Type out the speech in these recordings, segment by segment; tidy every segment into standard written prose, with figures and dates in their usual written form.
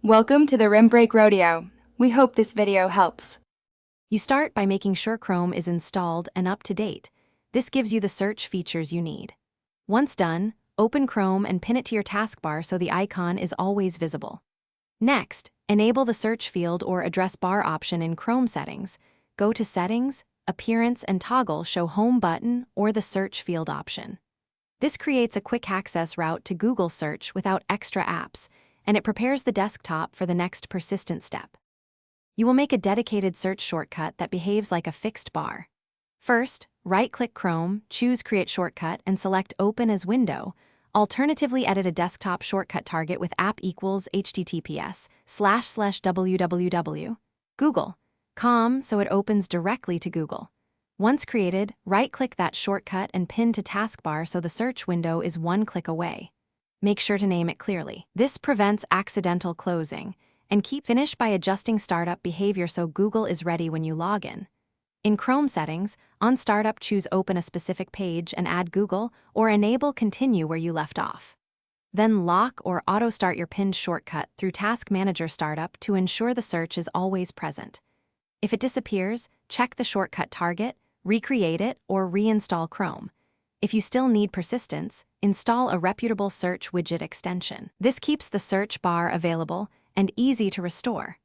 Welcome to the Rim Break Rodeo. We hope this video helps. You start by making sure Chrome is installed and up to date. This gives you the search features you need. Once done, open Chrome and pin it to your taskbar so the icon is always visible. Next, enable the search field or address bar option in Chrome settings. Go to Settings, Appearance, and toggle Show Home button or the search field option. This creates a quick access route to Google search without extra apps, and it prepares the desktop for the next persistent step. You will make a dedicated search shortcut that behaves like a fixed bar. First, right-click Chrome, choose Create Shortcut, and select Open as Window. Alternatively, edit a desktop shortcut target with app equals https://www.google.com so it opens directly to Google. Once created, right-click that shortcut and pin to taskbar so the search window is one click away. Make sure to name it clearly. This prevents accidental closing, and keep finished by adjusting startup behavior so Google is ready when you log in. In Chrome settings, on startup choose Open a specific page and add Google, or enable Continue where you left off. Then lock or auto-start your pinned shortcut through Task Manager Startup to ensure the search is always present. If it disappears, check the shortcut target, recreate it, or reinstall Chrome. If you still need persistence, install a reputable search widget extension. This keeps the search bar available and easy to restore.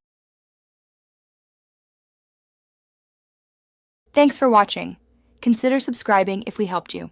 Thanks for watching. Consider subscribing if we helped you.